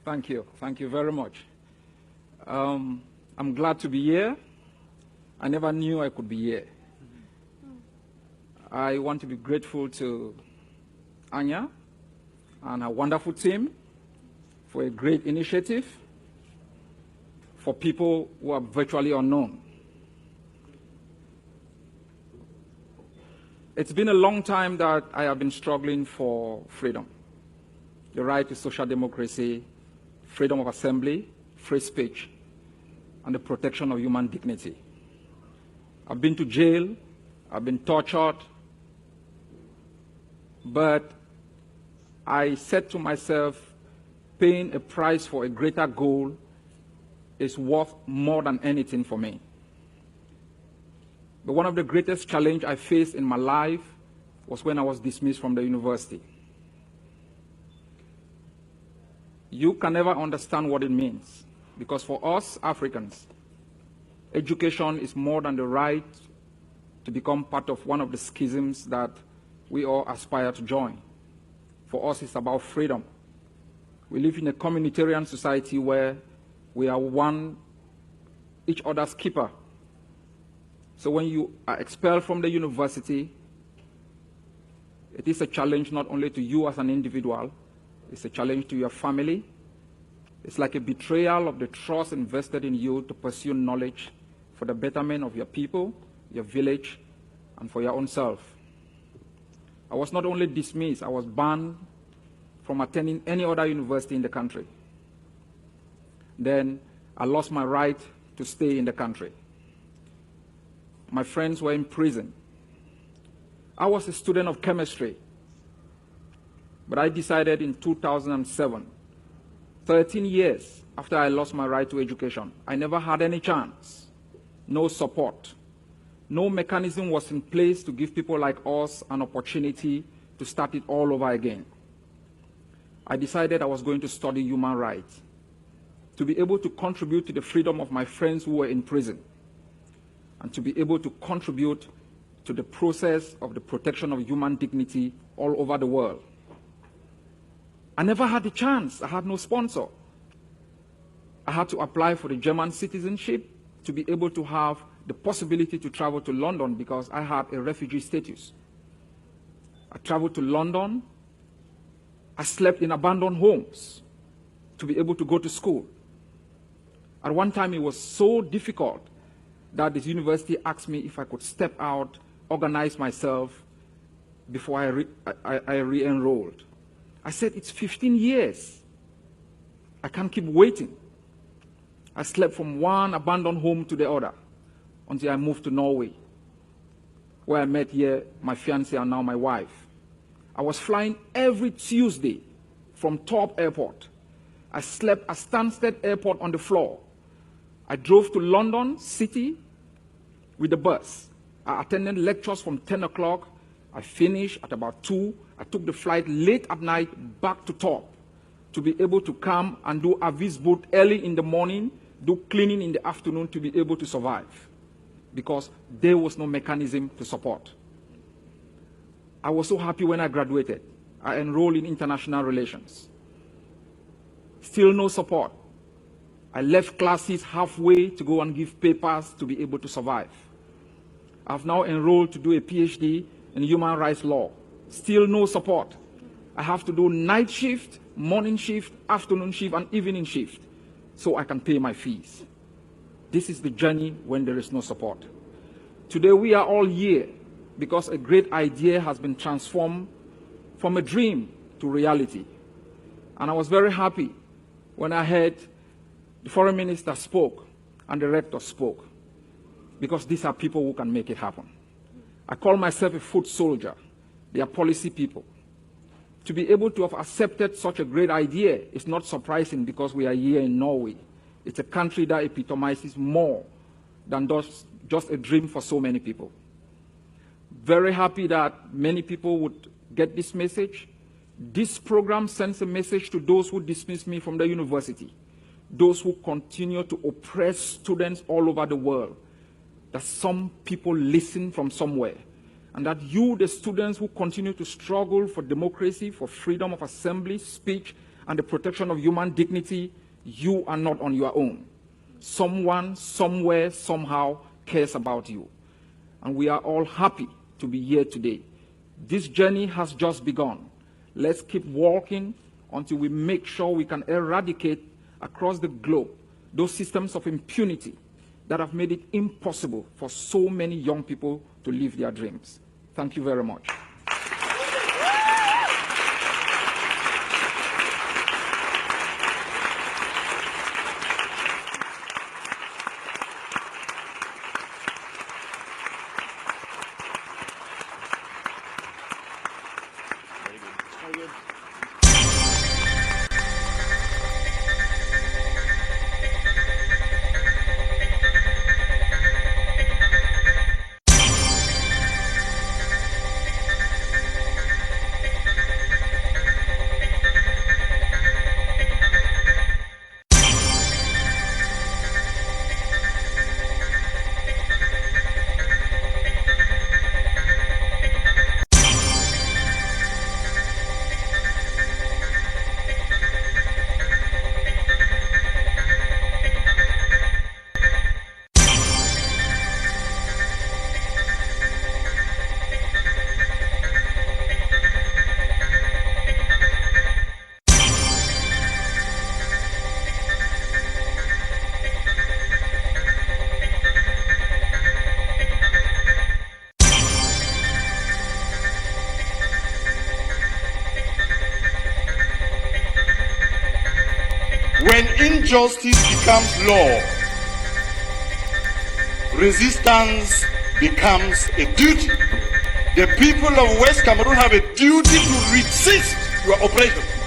Thank you. Thank you very much. I'm glad to be here. I never knew I could be here. I want to be grateful to Anya and her wonderful team for a great initiative for people who are virtually unknown. It's been a long time that I have been struggling for freedom, the right to social democracy, freedom of assembly, free speech, and the protection of human dignity. I've been to jail, I've been tortured, but I said to myself, paying a price for a greater goal is worth more than anything for me. But one of the greatest challenges I faced in my life was when I was dismissed from the university. You can never understand what it means, because for us Africans, education is more than the right to become part of one of the schisms that we all aspire to join. For us, it's about freedom. We live in a communitarian society where we are each other's keeper. So when you are expelled from the university, it is a challenge not only to you as an individual, it's a challenge to your family. It's like a betrayal of the trust invested in you to pursue knowledge for the betterment of your people, your village, and for your own self. I was not only dismissed, I was banned from attending any other university in the country. Then I lost my right to stay in the country. My friends were in prison. I was a student of chemistry, but I decided in 2007, 13 years after I lost my right to education, I never had any chance, no support. No mechanism was in place to give people like us an opportunity to start it all over again. I decided I was going to study human rights, to be able to contribute to the freedom of my friends who were in prison, and to be able to contribute to the process of the protection of human dignity all over the world. I never had the chance. I had no sponsor. I had to apply for the German citizenship to be able to have the possibility to travel to London because I had a refugee status. I traveled to London. I slept in abandoned homes to be able to go to school. At one time, it was so difficult that the university asked me if I could step out, organize myself before I re-enrolled. I said, it's 15 years. I can't keep waiting. I slept from one abandoned home to the other until I moved to Norway, where I met here my fiancée and now my wife. I was flying every Tuesday from Torp Airport. I slept at Stansted Airport on the floor. I drove to London City with the bus. I attended lectures from 10 o'clock. I finished at about 2. I took the flight late at night back to Torp to be able to come and do Avis boot early in the morning, do cleaning in the afternoon to be able to survive, because there was no mechanism to support. I was so happy when I graduated. I enrolled in international relations. Still no support. I left classes halfway to go and give papers to be able to survive. I've now enrolled to do a PhD in human rights law. Still no support. I have to do night shift, morning shift, afternoon shift, and evening shift so I can pay my fees. This is the journey when there is no support. Today we are all here because a great idea has been transformed from a dream to reality. And I was very happy when I heard the foreign minister spoke and the rector spoke, because these are people who can make it happen. I call myself a foot soldier. They are policy people. To be able to have accepted such a great idea is not surprising because we are here in Norway. It's a country that epitomizes more than just a dream for so many people. Very happy that many people would get this message. This program sends a message to those who dismiss me from the university, those who continue to oppress students all over the world, that some people listen from somewhere, and that you, the students who continue to struggle for democracy, for freedom of assembly, speech, and the protection of human dignity, you are not on your own. Someone, somewhere, somehow cares about you. And we are all happy to be here today. This journey has just begun. Let's keep walking until we make sure we can eradicate across the globe those systems of impunity that have made it impossible for so many young people to live their dreams. Thank you very much. When injustice becomes law, resistance becomes a duty. The people of West Cameroon have a duty to resist your oppression.